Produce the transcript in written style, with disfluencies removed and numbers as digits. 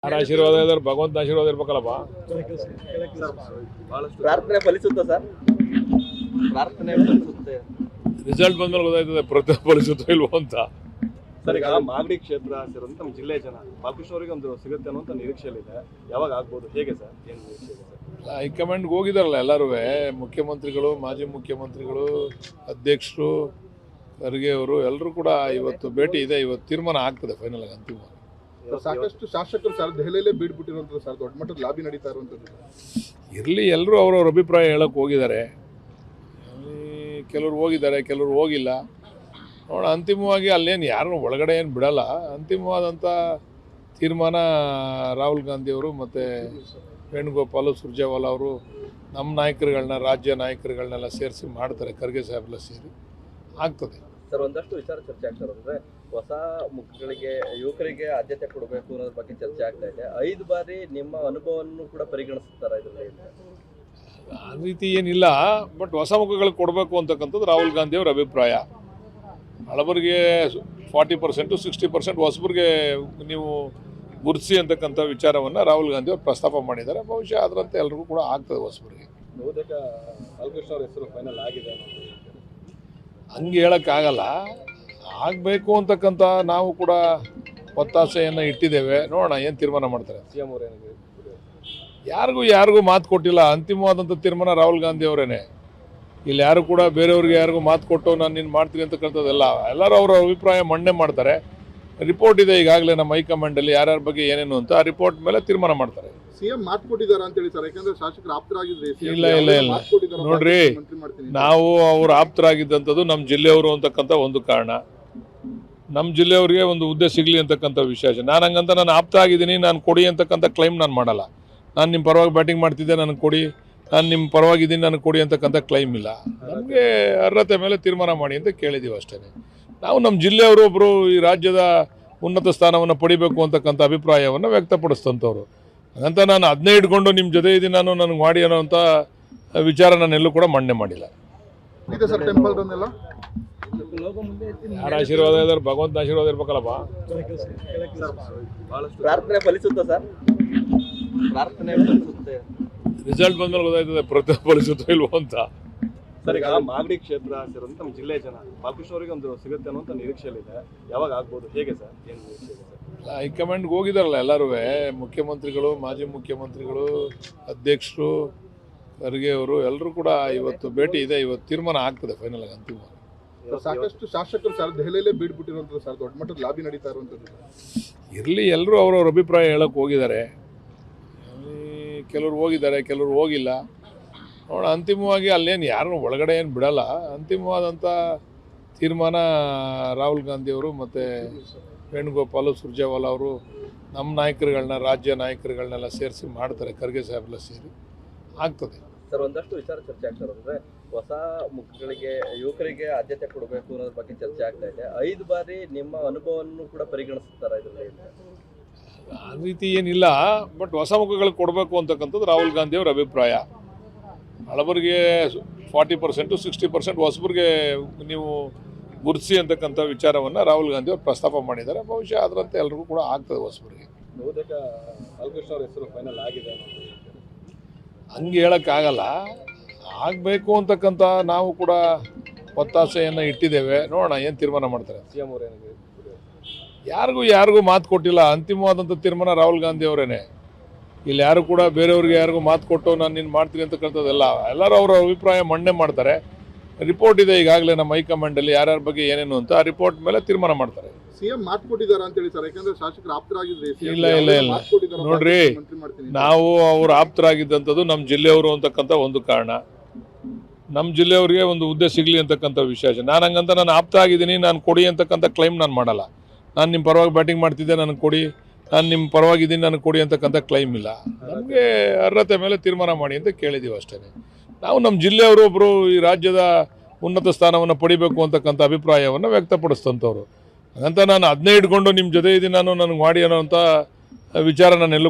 ಯಾರ ಆಶೀರ್ವಾದ ಇದ್ದಾರೆ ಭಗವಂತ ಆಶೀರ್ವಾದ ಇರ್ಬೇಕಲ್ಲಪ್ಪ. ಪ್ರಾರ್ಥನೆ ಫಲಿಸುತ್ತಾ ಸರ್? ಪ್ರಾರ್ಥನೆ ಫಲಿಸುತ್ತೆ. ರಿಸಲ್ಟ್ ಬಂದ್ಮೇಲೆ ಗೊತ್ತಾಯ್ತದೆ ಪ್ರತಿಫಲಿಸುತ್ತೋ ಇಲ್ವೋ ಅಂತ. ಸರ್, ಈಗ ಮಾಗಡಿ ಕ್ಷೇತ್ರ ಸೇರಿದಂತೆ ನಮ್ಮ ಜಿಲ್ಲೆ ಜನ ಬಾಲಕೃಷ್ಣ ಅವರಿಗೆ ಒಂದು ಸಿಗುತ್ತೆ ಅನ್ನೋ ನಿರೀಕ್ಷೆಯಲ್ಲಿದೆ. ಯಾವಾಗ ಆಗ್ಬೋದು, ಹೇಗೆ ಸರ್, ಏನು ನಿರೀಕ್ಷೆ ಇದೆ ಸರ್? ಹೈಕಮಾಂಡ್ಗೆ ಹೋಗಿದಾರಲ್ಲ ಎಲ್ಲರೂ, ಮುಖ್ಯಮಂತ್ರಿಗಳು, ಮಾಜಿ ಮುಖ್ಯಮಂತ್ರಿಗಳು, ಅಧ್ಯಕ್ಷರು, ಖರ್ಗೆ ಅವರು ಎಲ್ಲರೂ ಕೂಡ ಇವತ್ತು ಭೇಟಿ ಇದೆ. ಇವತ್ತು ತೀರ್ಮಾನ ಆಗ್ತದೆ ಫೈನಲ್ ಆಗಿ, ಅಂತಿಮವಾಗಿ. ಸಾಕಷ್ಟು ಶಾಸಕರು ಸರ್ ದೆಹಲಿಯಲ್ಲೇ ಬೀಡ್ಬಿಟ್ಟಿರುವಂಥದ್ದು ಸರ್, ದೊಡ್ಡ ಮಟ್ಟದ ಲಾಬಿ ನಡೀತಾ ಇರುವಂಥದ್ದು. ಇರಲಿ, ಎಲ್ಲರೂ ಅವ್ರವ್ರ ಅಭಿಪ್ರಾಯ ಹೇಳಕ್ಕೆ ಹೋಗಿದ್ದಾರೆ. ಕೆಲವ್ರು ಹೋಗಿದ್ದಾರೆ, ಕೆಲವ್ರು ಹೋಗಿಲ್ಲ. ನೋಡ, ಅಂತಿಮವಾಗಿ ಅಲ್ಲೇನು ಯಾರನ್ನು ಒಳಗಡೆ ಏನು ಬಿಡಲ್ಲ. ಅಂತಿಮವಾದಂಥ ತೀರ್ಮಾನ ರಾಹುಲ್ ಗಾಂಧಿಯವರು ಮತ್ತು ವೇಣುಗೋಪಾಲ್, ಸುರ್ಜೇವಾಲಾ ಅವರು ನಮ್ಮ ನಾಯಕರುಗಳನ್ನ, ರಾಜ್ಯ ನಾಯಕರುಗಳನ್ನೆಲ್ಲ ಸೇರಿಸಿ ಮಾಡ್ತಾರೆ. ಖರ್ಗೆ ಸಾಹೇಬ್ರೆಲ್ಲ ಸೇರಿ ಆಗ್ತದೆ ಸರ್. ಒಂದಷ್ಟು ವಿಚಾರ ಚರ್ಚೆ ಆಗ್ತಾರೆ ಅಂದರೆ ಹೊಸ ಮುಖಗಳಿಗೆ, ಯುವಕರಿಗೆ ಆದ್ಯತೆ ಕೊಡಬೇಕು ಅನ್ನೋದ್ರ ಬಗ್ಗೆ ಚರ್ಚೆ ಆಗ್ತಾ ಇದೆ. 5 ಬಾರಿ ನಿಮ್ಮ ಅನುಭವವನ್ನು ಕೂಡ ಪರಿಗಣಿಸ್ತಾರೆ ಇದರಲ್ಲಿ. ಆ ರೀತಿ ಏನಿಲ್ಲ, ಬಟ್ ಹೊಸ ಮುಖಗಳಿಗೆ ಕೊಡಬೇಕು ಅಂತಕ್ಕಂಥದ್ದು ರಾಹುಲ್ ಗಾಂಧಿಯವ್ರ ಅಭಿಪ್ರಾಯ. ಹಳಬರಿಗೆ 40%, 60% ಹೊಸಬರಿಗೆ ನೀವು ಗುರುತಿಸಿ ಅಂತಕ್ಕಂಥ ವಿಚಾರವನ್ನು ರಾಹುಲ್ ಗಾಂಧಿ ಅವರು ಪ್ರಸ್ತಾಪ ಮಾಡಿದ್ದಾರೆ. ಬಹುಶಃ ಅದರಂತೆ ಎಲ್ರಿಗೂ ಕೂಡ ಆಗ್ತದೆ ಹೊಸಬರಿಗೆ. ಬಹುತೇಕ ಬಾಲಕೃಷ್ಣ ಅವ್ರ ಹೆಸರು ಫೈನಲ್ ಆಗಿದೆ. ಹಂಗೆ ಹೇಳೋಕ್ಕಾಗಲ್ಲ. ಆಗಬೇಕು ಅಂತಕ್ಕಂಥ ನಾವು ಕೂಡ ಒತ್ತಾಸೆಯನ್ನು ಇಟ್ಟಿದ್ದೇವೆ. ನೋಡೋಣ ಏನು ತೀರ್ಮಾನ ಮಾಡ್ತಾರೆ. CM ಅವರೇನಿದೆ, ಯಾರಿಗೂ ಮಾತು ಕೊಟ್ಟಿಲ್ಲ. ಅಂತಿಮವಾದಂಥ ತೀರ್ಮಾನ ರಾಹುಲ್ ಗಾಂಧಿ ಅವರೇನೆ. ಇಲ್ಲಿ ಯಾರು ಕೂಡ ಬೇರೆಯವ್ರಿಗೆ ಯಾರಿಗೂ ಮಾತು ಕೊಟ್ಟು ನಾನು ನೀನು ಮಾಡ್ತೀನಿ ಅಂತಕ್ಕಂಥದ್ದೆಲ್ಲ, ಎಲ್ಲರೂ ಅವರ ಅಭಿಪ್ರಾಯ ಮಂಡನೆ ಮಾಡ್ತಾರೆ. ರಿಪೋರ್ಟ್ ಇದೆ ಈಗಾಗಲೇ ನಮ್ಮ ಹೈಕಮಾಂಡಲ್ಲಿ, ಯಾರ್ಯಾರ ಬಗ್ಗೆ ಏನೇನು ಅಂತ ಆ ರಿಪೋರ್ಟ್ ಮೇಲೆ ತೀರ್ಮಾನ ಮಾಡ್ತಾರೆ. ಸಿಎಂ ಮಾತು ಕೊಟ್ಟಿದ್ದಾರೆ ಅಂತೇಳಿ ಸರ್, ಯಾಕಂದ್ರೆ ಶಾಸಕರು ಆಪ್ತರಾಗಿದ್ರೆ. ಇಲ್ಲ ನೋಡ್ರಿ, ನಾವು ಅವ್ರು ಆಪ್ತರಾಗಿದ್ದಂಥದ್ದು ನಮ್ಮ ಜಿಲ್ಲೆಯವರು ಅಂತಕ್ಕಂಥ ಒಂದು ಕಾರಣ. ನಮ್ಮ ಜಿಲ್ಲೆಯವರಿಗೆ ಒಂದು ಹುದ್ದೆ ಸಿಗಲಿ ಅಂತಕ್ಕಂಥ ವಿಶೇಷ. ನಾನು ಹಂಗಂತ ನಾನು ಆಪ್ತ ಆಗಿದ್ದೀನಿ, ನಾನು ಕೊಡಿ ಅಂತಕ್ಕಂಥ ಕ್ಲೈಮ್ ನಾನು ಮಾಡಲ್ಲ. ನಾನು ನಿಮ್ಮ ಪರವಾಗಿ ಬ್ಯಾಟಿಂಗ್ ಮಾಡ್ತಿದ್ದೆ, ನನಗೆ ಕೊಡಿ, ನಾನು ನಿಮ್ಮ ಪರವಾಗಿದ್ದೀನಿ, ನನಗೆ ಕೊಡಿ ಅಂತಕ್ಕಂಥ ಕ್ಲೈಮ್ ಇಲ್ಲ. ನಮಗೆ ಅರ್ಹತೆ ಮೇಲೆ ತೀರ್ಮಾನ ಮಾಡಿ ಅಂತ ಕೇಳಿದ್ದೀವಿ ಅಷ್ಟೇ. ನಾವು ನಮ್ಮ ಜಿಲ್ಲೆಯವರು ಒಬ್ಬರು ಈ ರಾಜ್ಯದ ಉನ್ನತ ಸ್ಥಾನವನ್ನು ಪಡಿಬೇಕು ಅಂತಕ್ಕಂಥ ಅಭಿಪ್ರಾಯವನ್ನು ವ್ಯಕ್ತಪಡಿಸ್ತಂಥವ್ರು. ಹಾಗಂತ ನಾನು ಅದನ್ನೇ ಇಟ್ಕೊಂಡು ನಿಮ್ಮ ಜೊತೆ ಇದ್ದೀನಿ, ನಾನು ನನಗೆ ಮಾಡಿ ಅನ್ನೋಂಥ ವಿಚಾರ ನಾನೆಲ್ಲೂ ಕೂಡ ಮಂಡನೆ ಮಾಡಿಲ್ಲ. ಇದೆ ಸರ್ ಟೆಂಪಲ್ ರನ್ನೆಲ್ಲ. ಯಾರ ಆಶೀರ್ವಾದ ಇದ್ದಾರೆ ಭಗವಂತ ಆಶೀರ್ವಾದ ಇರ್ಬೇಕಲ್ಲಪ್ಪ. ಪ್ರಾರ್ಥನೆ ಫಲಿಸುತ್ತಾ ಸರ್? ಪ್ರಾರ್ಥನೆ ಫಲಿಸುತ್ತೆ. ರಿಸಲ್ಟ್ ಬಂದ್ಮೇಲೆ ಗೊತ್ತಾಯ್ತದೆ ಪ್ರತಿಫಲಿಸುತ್ತೋ ಇಲ್ವೋ ಅಂತ. ಸರ್, ಈಗ ಮಾಗಡಿ ಕ್ಷೇತ್ರ ಸೇರಿದಂತೆ ನಮ್ಮ ಜಿಲ್ಲೆ ಜನ ಬಾಲಕೃಷ್ಣ ಅವರಿಗೆ ಒಂದು ಸಿಗುತ್ತೆ ಅನ್ನೋ ನಿರೀಕ್ಷೆಯಲ್ಲಿದೆ. ಯಾವಾಗ ಆಗ್ಬೋದು, ಹೇಗೆ ಸರ್, ಏನು ನಿರೀಕ್ಷೆ ಇದೆ ಸರ್? ಹೈಕಮಾಂಡ್ಗೆ ಹೋಗಿದಾರಲ್ಲ ಎಲ್ಲರೂ, ಮುಖ್ಯಮಂತ್ರಿಗಳು, ಮಾಜಿ ಮುಖ್ಯಮಂತ್ರಿಗಳು, ಅಧ್ಯಕ್ಷರು, ಖರ್ಗೆ ಅವರು ಎಲ್ಲರೂ ಕೂಡ ಇವತ್ತು ಭೇಟಿ ಇದೆ. ಇವತ್ತು ತೀರ್ಮಾನ ಆಗ್ತದೆ ಫೈನಲ್ ಆಗಿ, ಅಂತಿಮವಾಗಿ. ಸಾಕಷ್ಟು ಶಾಸಕರು ಸರ್ ದೆಹಲಿಯಲ್ಲೇ ಬೀಡ್ಬಿಟ್ಟಿರುವಂಥದ್ದು ಸರ್, ದೊಡ್ಡ ಮಟ್ಟದ ಲಾಬಿ ನಡೀತಾ ಇರುವಂಥದ್ದು. ಇರಲಿ, ಎಲ್ಲರೂ ಅವ್ರವ್ರ ಅಭಿಪ್ರಾಯ ಹೇಳಕ್ಕೆ ಹೋಗಿದ್ದಾರೆ. ಕೆಲವ್ರು ಹೋಗಿದ್ದಾರೆ, ಕೆಲವ್ರು ಹೋಗಿಲ್ಲ. ನೋಡ, ಅಂತಿಮವಾಗಿ ಅಲ್ಲೇನು ಯಾರನ್ನು ಒಳಗಡೆ ಏನು ಬಿಡಲ್ಲ. ಅಂತಿಮವಾದಂಥ ತೀರ್ಮಾನ ರಾಹುಲ್ ಗಾಂಧಿಯವರು ಮತ್ತು ವೇಣುಗೋಪಾಲ್, ಸುರ್ಜೇವಾಲಾ ಅವರು ನಮ್ಮ ನಾಯಕರುಗಳನ್ನ, ರಾಜ್ಯ ನಾಯಕರುಗಳನ್ನೆಲ್ಲ ಸೇರಿಸಿ ಮಾಡ್ತಾರೆ. ಖರ್ಗೆ ಸಾಹೇಬ್ರೆಲ್ಲ ಸೇರಿ ಆಗ್ತದೆ ಸರ್. ಒಂದಷ್ಟು ವಿಚಾರ ಚರ್ಚೆ ಆಗ್ತಾರೆ ಅಂದರೆ ಹೊಸ ಮುಖಗಳಿಗೆ, ಯುವಕರಿಗೆ ಆದ್ಯತೆ ಕೊಡಬೇಕು ಅನ್ನೋದ್ರ ಬಗ್ಗೆ ಚರ್ಚೆ ಆಗ್ತಾ ಇದೆ. 5 ಬಾರಿ ನಿಮ್ಮ ಅನುಭವವನ್ನು ಕೂಡ ಪರಿಗಣಿಸ್ತಾರೆ ಇದರಲ್ಲಿ. ಆ ರೀತಿ ಏನಿಲ್ಲ, ಬಟ್ ಹೊಸ ಮುಖಗಳಿಗೆ ಕೊಡಬೇಕು ಅಂತಕ್ಕಂಥದ್ದು ರಾಹುಲ್ ಗಾಂಧಿಯವ್ರ ಅಭಿಪ್ರಾಯ. ಹಳಬರಿಗೆ 40%, 60% ಹೊಸಬರಿಗೆ ನೀವು ಗುರುತಿಸಿ ಅಂತಕ್ಕಂಥ ವಿಚಾರವನ್ನು ರಾಹುಲ್ ಗಾಂಧಿ ಅವರು ಪ್ರಸ್ತಾಪ ಮಾಡಿದ್ದಾರೆ. ಬಹುಶಃ ಅದರಂತೆ ಎಲ್ರಿಗೂ ಕೂಡ ಆಗ್ತದೆ ಹೊಸಬರಿಗೆ. ಬಹುತೇಕ ಬಾಲಕೃಷ್ಣ ಅವ್ರ ಹೆಸರು ಫೈನಲ್ ಆಗಿದೆ. ಹಂಗೆ ಹೇಳೋಕ್ಕಾಗಲ್ಲ. ಆಗಬೇಕು ಅಂತಕ್ಕಂಥ ನಾವು ಕೂಡ ಒತ್ತಾಸೆಯನ್ನು ಇಟ್ಟಿದ್ದೇವೆ. ನೋಡೋಣ ಏನು ತೀರ್ಮಾನ ಮಾಡ್ತಾರೆ. CM ಅವರೇನಿದೆ, ಯಾರಿಗೂ ಮಾತು ಕೊಟ್ಟಿಲ್ಲ. ಅಂತಿಮವಾದಂಥ ತೀರ್ಮಾನ ರಾಹುಲ್ ಗಾಂಧಿ ಅವರೇನೆ. ಇಲ್ಲಿ ಯಾರು ಕೂಡ ಬೇರೆಯವ್ರಿಗೆ ಯಾರಿಗೂ ಮಾತು ಕೊಟ್ಟು ನಾನು ನೀನು ಮಾಡ್ತೀನಿ ಅಂತಕ್ಕಂಥದ್ದೆಲ್ಲ, ಎಲ್ಲರೂ ಅವರ ಅಭಿಪ್ರಾಯ ಮಂಡನೆ ಮಾಡ್ತಾರೆ. ರಿಪೋರ್ಟ್ ಇದೆ ಈಗಾಗಲೇ ನಮ್ಮ ಹೈಕಮಾಂಡಲ್ಲಿ, ಯಾರ್ಯಾರ ಬಗ್ಗೆ ಏನೇನು ಅಂತ ಆ ರಿಪೋರ್ಟ್ ಮೇಲೆ ತೀರ್ಮಾನ ಮಾಡ್ತಾರೆ. ಸಿಎಂ ಮಾತು ಕೊಟ್ಟಿದ್ದಾರೆ ಅಂತೇಳಿ ಸರ್, ಯಾಕಂದ್ರೆ ಶಾಸಕರು ಆಪ್ತರಾಗಿದ್ರೆ. ಇಲ್ಲ ನೋಡ್ರಿ, ನಾವು ಅವ್ರು ಆಪ್ತರಾಗಿದ್ದಂಥದ್ದು ನಮ್ಮ ಜಿಲ್ಲೆಯವರು ಅಂತಕ್ಕಂಥ ಒಂದು ಕಾರಣ. ನಮ್ಮ ಜಿಲ್ಲೆಯವರಿಗೆ ಒಂದು ಹುದ್ದೆ ಸಿಗಲಿ ಅಂತಕ್ಕಂಥ ವಿಶೇಷ. ನಾನು ಹಂಗಂತ ನಾನು ಆಪ್ತ ಆಗಿದ್ದೀನಿ, ನಾನು ಕೊಡಿ ಅಂತಕ್ಕಂಥ ಕ್ಲೈಮ್ ನಾನು ಮಾಡಲ್ಲ. ನಾನು ನಿಮ್ಮ ಪರವಾಗಿ ಬ್ಯಾಟಿಂಗ್ ಮಾಡ್ತಿದ್ದೆ, ನನಗೆ ಕೊಡಿ, ನಾನು ನಿಮ್ಮ ಪರವಾಗಿದ್ದೀನಿ, ನನಗೆ ಕೊಡಿ ಅಂತಕ್ಕಂಥ ಕ್ಲೈಮ್ ಇಲ್ಲ. ನಮಗೆ ಅರ್ಹತೆ ಮೇಲೆ ತೀರ್ಮಾನ ಮಾಡಿ ಅಂತ ಕೇಳಿದ್ದೀವಿ ಅಷ್ಟೇ. ನಾವು ನಮ್ಮ ಜಿಲ್ಲೆಯವರು ಒಬ್ಬರು ಈ ರಾಜ್ಯದ ಉನ್ನತ ಸ್ಥಾನವನ್ನು ಪಡಿಬೇಕು ಅಂತಕ್ಕಂಥ ಅಭಿಪ್ರಾಯವನ್ನು ವ್ಯಕ್ತಪಡಿಸ್ತಂಥವ್ರು. ಹಾಗಂತ ನಾನು ಅದನ್ನೇ ಇಟ್ಕೊಂಡು ನಿಮ್ಮ ಜೊತೆ ಇದ್ದೀನಿ, ನಾನು ನನಗೆ ಮಾಡಿ ಅನ್ನೋಂಥ ವಿಚಾರ ನಾನೆಲ್ಲೂ